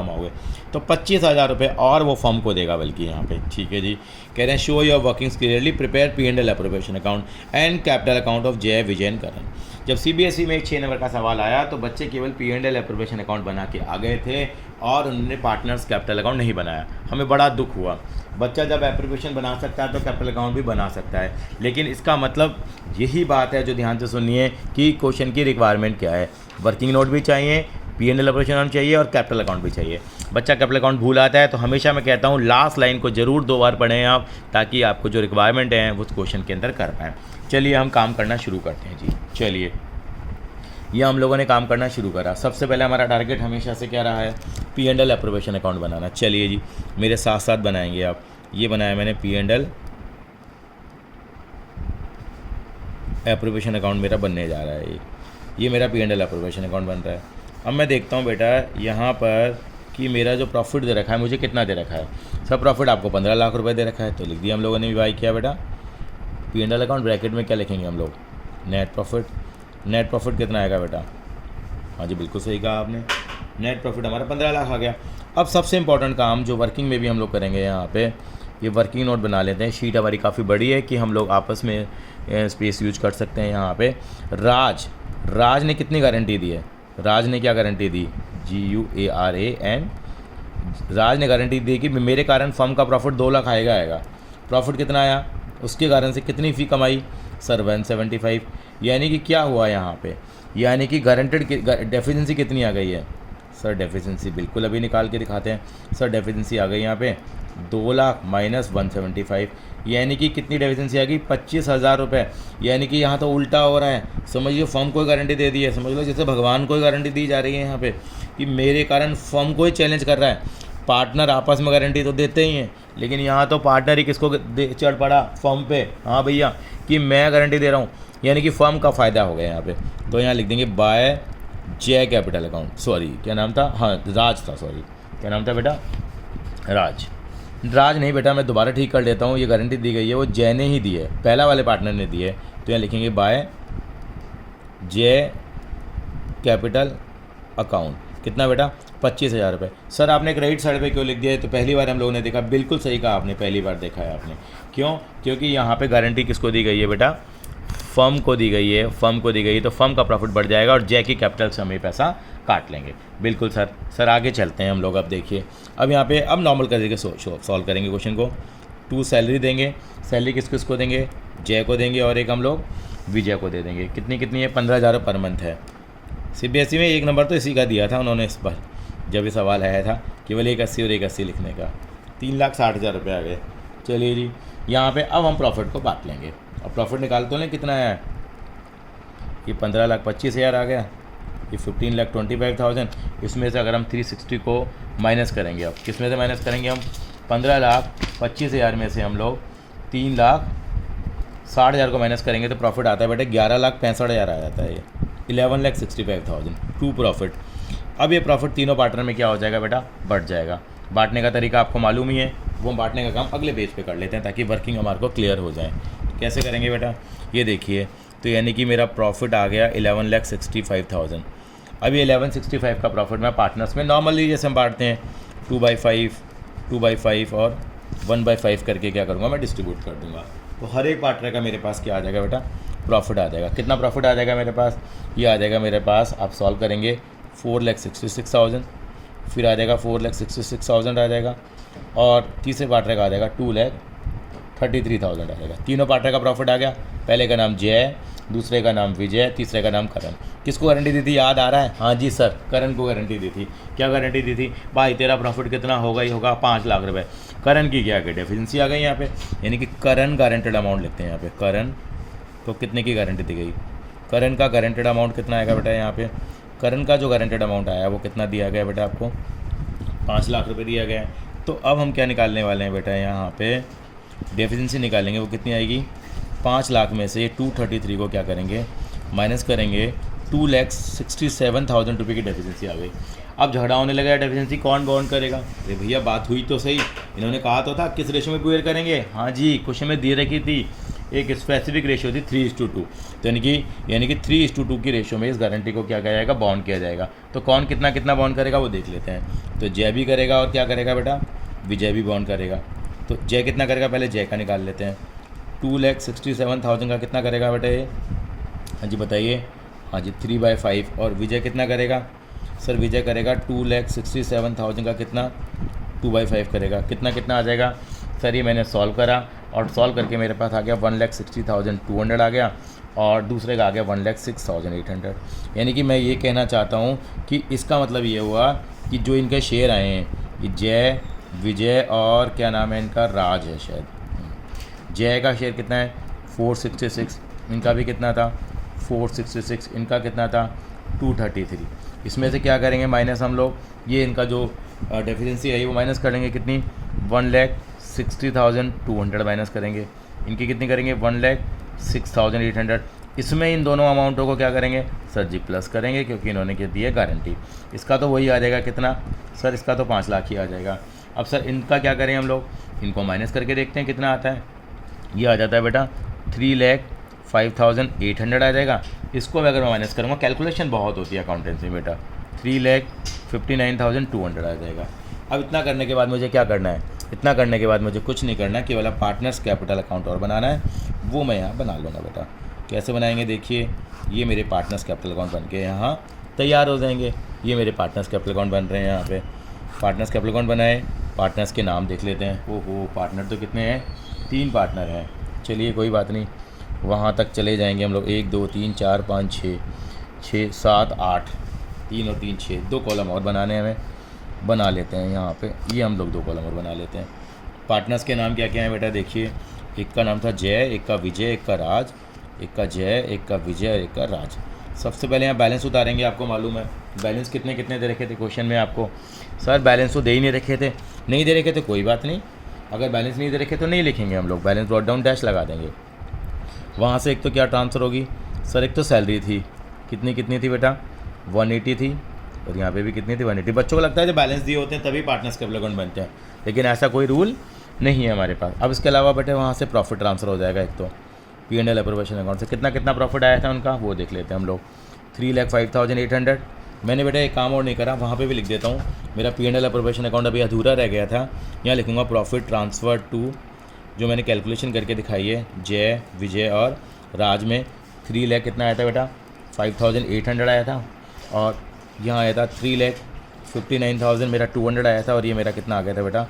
तो 25,000 रुपये और वो फर्म को देगा बल्कि यहाँ पे, ठीक है जी। कह रहे हैं show your workings clearly, prepare P&L appropriation account and capital account of जय विजय एंड करण। जब CBSE में एक 6 नंबर का सवाल आया तो बच्चे केवल P&L अप्रोप्रिएशन अकाउंट बना के आ गए थे और उन्होंने पार्टनर्स कैपिटल अकाउंट नहीं बनाया। हमें बड़ा दुख हुआ। बच्चा जब अप्रोप्रिएशन बना सकता है तो कैपिटल अकाउंट भी बना सकता है, लेकिन इसका मतलब यही बात है जो ध्यान से सुनिए कि क्वेश्चन की रिक्वायरमेंट क्या है। वर्किंग नोट भी चाहिए, P&L अप्रोप्रिएशन अकाउंट चाहिए और कैपिटल अकाउंट भी चाहिए। बच्चा कैपिटल अकाउंट भूल आता है तो हमेशा मैं कहता हूँ लास्ट लाइन को ज़रूर 2 बार पढ़ें आप, ताकि आपको जो रिक्वायरमेंट है वो क्वेश्चन के अंदर कर पाएँ। चलिए हम काम करना शुरू करते हैं जी। चलिए ये हम लोगों ने काम करना शुरू करा। सबसे पहले हमारा टारगेट हमेशा से क्या रहा है, P&L अप्रोप्रिएशन अकाउंट बनाना। चलिए जी मेरे साथ साथ बनाएंगे आप। ये बनाया मैंने P&L अप्रोप्रिएशन अकाउंट मेरा बनने जा रहा है। ये मेरा P&L अप्रोप्रिएशन अकाउंट बन रहा है। अब मैं देखता हूँ बेटा यहाँ पर कि मेरा जो प्रॉफिट दे रखा है मुझे कितना दे रखा है। सब प्रॉफिट आपको 15 लाख रुपए दे रखा है, तो लिख दिया हम लोगों ने वाई किया बेटा। P&L अकाउंट ब्रैकेट में क्या लिखेंगे हम लोग, नेट प्रॉफिट। नेट प्रॉफिट कितना आएगा बेटा, हाँ जी बिल्कुल सही कहा आपने, नेट प्रॉफिट हमारा 15 लाख आ गया। अब सबसे इंपॉर्टेंट काम जो वर्किंग में भी हम लोग करेंगे, यहाँ पे ये वर्किंग नोट बना लेते हैं। शीट हमारी काफ़ी बड़ी है कि हम लोग आपस में स्पेस यूज कर सकते हैं। यहाँ पे राज ने कितनी गारंटी दी है, राज ने क्या गारंटी दी, GUARAN। राज ने गारंटी दी कि मेरे कारण फर्म का प्रॉफिट 2 लाख आएगा। प्रॉफिट कितना आया, उसके कारण से कितनी फ़ी कमाई सर, 175। यानी कि क्या हुआ यहाँ पे, यानी कि गारंटेड डेफिशिएंसी कितनी आ गई है सर, डेफिशिएंसी बिल्कुल अभी निकाल के दिखाते हैं सर। डेफिशिएंसी आ गई यहाँ पे 2 लाख माइनस 175, यानी कि कितनी डेफिशिएंसी आ गई, 25,000 रुपये। यानी कि यहाँ तो उल्टा हो रहा है, समझिए फर्म को गारंटी दे दी है, समझ लो जैसे भगवान को गारंटी दी जा रही है यहाँ पे कि मेरे कारण फर्म को ही चैलेंज कर रहा है। पार्टनर आपस में गारंटी तो देते ही हैं, लेकिन यहाँ तो पार्टनर ही किसको चढ़ पड़ा, फर्म पे। हाँ भैया कि मैं गारंटी दे रहा हूँ, यानी कि फर्म का फ़ायदा हो गया यहाँ पे। तो यहाँ लिख देंगे बाय जय कैपिटल अकाउंट। सॉरी क्या नाम था, हाँ राज था, सॉरी क्या नाम था बेटा, राज नहीं बेटा, मैं दोबारा ठीक कर लेता हूँ। ये गारंटी दी गई है वो जय ने ही दी है, पहला वाले पार्टनर ने दी है। तो यहाँ लिखेंगे बाय जय कैपिटल अकाउंट। कितना बेटा, 25,000 रुपये। सर आपने क्रेडिट साइड पे क्यों लिख दिया है, तो पहली बार हम लोगों ने देखा, बिल्कुल सही कहा आपने, पहली बार देखा है आपने। क्यों, क्योंकि यहाँ पे गारंटी किसको दी गई है बेटा, फर्म को दी गई है। फर्म को दी गई है तो फर्म का प्रॉफिट बढ़ जाएगा और जय की कैपिटल से हम ये पैसा काट लेंगे। बिल्कुल सर आगे चलते हैं हम लोग। अब देखिए अब यहाँ पे अब नॉर्मल करके सॉल्व करेंगे क्वेश्चन को। 2 सैलरी देंगे, सैलरी किस किस को देंगे, जय को देंगे और एक हम लोग विजय को दे देंगे। कितनी है, 15,000 पर मंथ है। CBSE में 1 नंबर तो इसी का दिया था उन्होंने इस बार, जब ये सवाल आया था केवल 180 और 180 लिखने का। 3,60,000 रुपये आ गए। चलिए जी यहाँ पे अब हम प्रॉफिट को बांट लेंगे। अब प्रॉफिट निकाल तो लें कितना है, ये 15,25,000 आ गया, ये 15,25,000। इसमें से अगर हम 360 को माइनस करेंगे, अब किस में से माइनस करेंगे हम, 15,25,000 में से हम लोग 3,60,000 को माइनस करेंगे तो प्रॉफिट आता है बेटे 11,65,000 आ जाता है। ये 11,65,000 टू प्रॉफिट। अब ये प्रॉफिट तीनों पार्टनर में क्या हो जाएगा बेटा, बढ़ जाएगा। बांटने का तरीका आपको मालूम ही है, वो बांटने का काम अगले पेज पे कर लेते हैं ताकि वर्किंग हमारे को क्लियर हो जाए। कैसे करेंगे बेटा, ये देखिए, तो यानी कि मेरा प्रॉफिट आ गया 11,65,000। अब ये 11,65 का प्रॉफिट मैं पार्टनर्स में नॉर्मली जैसे हम बांटते हैं 2/5 और 1/5 करके क्या करूँगा मैं, डिस्ट्रीब्यूट कर दूँगा। तो हर एक पार्टनर का मेरे पास क्या आ जाएगा बेटा, प्रॉफिट आ जाएगा। कितना प्रॉफिट आ जाएगा मेरे पास, ये आ जाएगा मेरे पास, आप सॉल्व करेंगे 4,66,000, फिर आ जाएगा 4,66,000 आ जाएगा, और तीसरे पार्टनर का आ जाएगा 2,33,000 आ जाएगा। तीनों पार्टनर का प्रॉफिट आ गया। पहले का नाम जय, दूसरे का नाम विजय, तीसरे का नाम करण। किसको गारंटी दी थी, याद आ रहा है, हाँ जी सर, करण को गारंटी दी थी। क्या गारंटी दी थी, भाई तेरा प्रॉफिट कितना होगा ही होगा 5 लाख रुपए। करण की क्या डेफिशिएंसी आ गई यहाँ पे, यानी कि करण गारंटेड अमाउंट लिखते हैं यहाँ पे। करण को कितने की गारंटी दी गई, करण का गारंटेड अमाउंट कितना आएगा बेटा, यहाँ पे करण का जो गारंटेड अमाउंट आया वो कितना दिया गया बेटा, आपको 5 लाख रुपए दिया गया है। तो अब हम क्या निकालने वाले हैं बेटा, यहाँ पे डेफिशिएंसी निकालेंगे। वो कितनी आएगी, 5 लाख में से 233 को क्या करेंगे, माइनस करेंगे। 2,67,000 रुपये की डेफिशिएंसी आ गई। अब झगड़ा होने लगा, डेफिशिएंसी कौन बॉन्ड करेगा। अरे भैया बात हुई तो सही, इन्होंने कहा तो था किस रेशो में बिहेव करेंगे, हाँ जी क्वेश्चन में दे रखी थी, एक स्पेसिफिक रेशो थी 3:2। तो यानी कि 3:2 की रेशो में इस गारंटी को क्या किया जाएगा, बॉन्ड किया जाएगा। तो कौन कितना बॉन्ड करेगा वो देख लेते हैं। तो जय भी करेगा और क्या करेगा बेटा, विजय भी बॉन्ड करेगा। तो जय कितना करेगा, पहले जय का निकाल लेते हैं। 2,67,000 का कितना करेगा बेटा ये, हाँ जी बताइए, हाँ जी 3/5। और विजय कितना करेगा सर, विजय करेगा 2,67,000 का कितना 2/5 करेगा, कितना कितना आ जाएगा सर, ये मैंने सॉल्व करा और सॉल्व करके मेरे पास आ गया 1,60,200 आ गया और दूसरे का आ गया 1,06,800। यानी कि मैं ये कहना चाहता हूँ कि इसका मतलब ये हुआ कि जो इनके शेयर आए हैं, ये जय, विजय और क्या नाम है इनका, राज है शायद। जय का शेयर कितना है 466, इनका भी कितना था 466, इनका कितना था 233। इसमें से क्या करेंगे माइनस हम लोग, ये इनका जो डेफिशिएंसी है वो माइनस करेंगे, कितनी 1,60,200 माइनस करेंगे, इनकी कितनी करेंगे 1,06,800। इसमें इन दोनों अमाउंटों को क्या करेंगे सर जी प्लस करेंगे, क्योंकि इन्होंने क्या दी है गारंटी। इसका तो वही आ जाएगा कितना सर, इसका तो 5 लाख ही आ जाएगा। अब सर इनका क्या करें हम लोग, इनको माइनस करके देखते हैं कितना आता है। ये आ जाता है बेटा 3,05,800 आ जाएगा। इसको मैं अगर मैं माइनस करूँगा, कैलकुलेशन बहुत होती है अकाउंटेंसी में बेटा, 3,59,200 आ जाएगा। अब इतना करने के बाद मुझे क्या करना है, इतना करने के बाद मुझे कुछ नहीं करना, केवल पार्टनर्स कैपिटल अकाउंट और बनाना है, वो मैं यहाँ बना लूँगा बेटा। कैसे बनाएंगे देखिए, ये मेरे पार्टनर्स कैपिटल अकाउंट बन के यहाँ तैयार हो जाएंगे। ये मेरे पार्टनर्स कैपिटल अकाउंट बन रहे हैं, यहाँ पे पार्टनर्स कैपिटल अकाउंट बनाए। पार्टनर्स के नाम देख लेते हैं। ओहो पार्टनर तो कितने हैं, 3 पार्टनर हैं। चलिए कोई बात नहीं, वहाँ तक चले जाएंगे हम लोग। 1 2 3 4 5 6 6 7 8, 3 और 3 6, 2 कॉलम और बनाने हमें, बना लेते हैं यहाँ पे। ये हम लोग 2 कॉलम और बना लेते हैं। पार्टनर्स के नाम क्या क्या हैं बेटा देखिए, एक का नाम था जय, एक का विजय, एक का राज, एक का जय, एक का विजय और एक का राज। सबसे पहले यहाँ बैलेंस उतारेंगे। आपको मालूम है बैलेंस कितने कितने दे रखे थे क्वेश्चन में आपको, सर बैलेंस तो दे ही नहीं रखे थे। नहीं दे रखे थे कोई बात नहीं, अगर बैलेंस नहीं दे रखे तो नहीं लिखेंगे हम लोग, बैलेंस ब्रॉट डाउन डैश लगा देंगे। वहाँ से एक तो क्या ट्रांसफ़र होगी सर, एक तो सैलरी थी, कितनी कितनी थी बेटा 180 थी, और यहाँ पे भी कितनी थी 180। बच्चों को लगता है जब बैलेंस दिए होते हैं तभी पार्टनर्स कैपिटल अकाउंट बनते हैं, लेकिन ऐसा कोई रूल नहीं है हमारे पास। अब इसके अलावा बेटे वहाँ से प्रॉफिट ट्रांसफ़र हो जाएगा। एक तो P&L अप्रोवेशन अकाउंट से कितना कितना प्रॉफिट आया था उनका, वो देख लेते हैं हम लोग। 3,05,800। मैंने बेटा एक काम और नहीं करा, वहाँ पे भी लिख देता हूँ। मेरा P&L अप्रोवेशन अकाउंट अभी अधूरा रह गया था, यहाँ लिखूँगा प्रॉफिट ट्रांसफ़र टू, जो मैंने कैलकुलेशन करके दिखाई है, जय, विजय और राज में 3 लाख कितना आया था बेटा 5,800 आया था, और यहाँ आया था 3,59,000 मेरा 200 आया था, और ये मेरा कितना आ गया था बेटा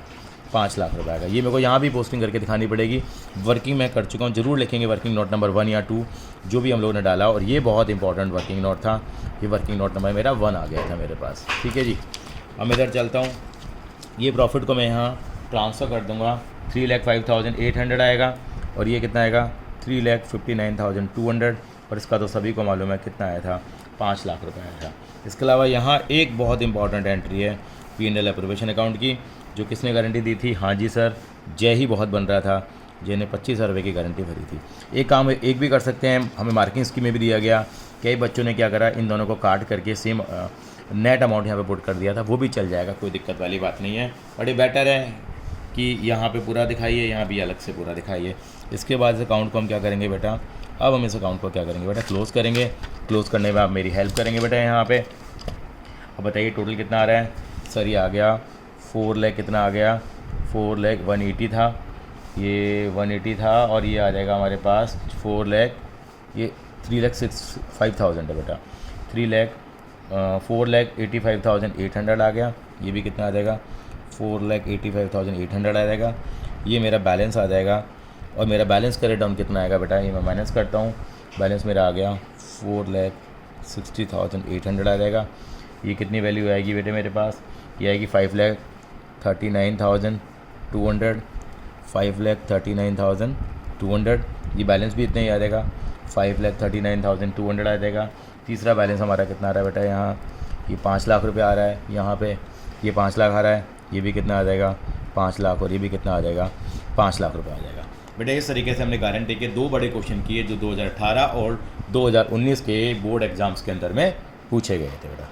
5 लाख रुपए आएगा। ये मेरे को यहाँ भी पोस्टिंग करके दिखानी पड़ेगी। वर्किंग मैं कर चुका हूँ, ज़रूर लिखेंगे वर्किंग नोट नंबर 1 या 2 जो भी हम लोगों ने डाला, और ये बहुत इंपॉर्टेंट वर्किंग नोट था। ये वर्किंग नोट नंबर मेरा 1 आ गया था मेरे पास, ठीक है जी। अब इधर चलता हूँ, ये प्रॉफिट को मैं यहाँ ट्रांसफ़र कर दूँगा। 3,05,800 आएगा, और ये कितना आएगा 3,59,200, और इसका तो सभी को मालूम है कितना आया था 5 लाख रुपए आया था। इसके अलावा यहाँ एक बहुत इंपॉर्टेंट एंट्री है P&L अप्रोवेशन अकाउंट की, जो किसने गारंटी दी थी, हाँ जी सर, जय ही बहुत बन रहा था, जय ने 25,000 रुपये की गारंटी भरी थी। एक काम एक भी कर सकते हैं, हमें मार्किंग स्कीम में भी दिया गया। कई बच्चों ने क्या करा, इन दोनों को काट करके सेम नेट अमाउंट यहाँ पे पुट कर दिया था, वो भी चल जाएगा, कोई दिक्कत वाली बात नहीं है। बट ये बेटर है कि यहाँ पे पूरा दिखाइए, यहाँ भी अलग से पूरा दिखाइए। इसके बाद इस अकाउंट को हम क्या करेंगे बेटा, अब हम इस अकाउंट को क्या करेंगे बेटा, क्लोज़ करेंगे। क्लोज़ करने में आप मेरी हेल्प करेंगे बेटा यहाँ पे। अब बताइए टोटल कितना आ रहा है सर, ये आ गया 4 लाख, कितना आ गया 4,180 था, ये 180 था, और ये आ जाएगा हमारे पास 4 लाख, ये 3,65,000 है बेटा, 4,85,800 आ गया। ये भी कितना आ जाएगा 4,85,800 आ जाएगा। ये मेरा बैलेंस आ जाएगा, और मेरा बैलेंस का रेट डाउन कितना आएगा बेटा, ये मैं माइनस करता हूँ। बैलेंस मेरा आ गया 4,60,800 आ जाएगा। ये कितनी वैल्यू आएगी बेटे मेरे पास, ये आएगी 5,39,200, 5,39,200। ये बैलेंस भी इतना ही आ जाएगा, 5,39,200 आ जाएगा। तीसरा बैलेंस हमारा कितना आ रहा है बेटा, यहाँ ये 5 लाख रुपए आ रहा है, यहाँ पे ये 5 लाख आ रहा है, ये भी कितना आ जाएगा 5 लाख, और ये भी कितना आ जाएगा 5 लाख रुपए आ जाएगा। बेटा इस तरीके से हमने गारंटी के 2 बड़े क्वेश्चन किए, जो 2018 और 2019 के बोर्ड एग्जाम्स के अंदर में पूछे गए थे बेटा।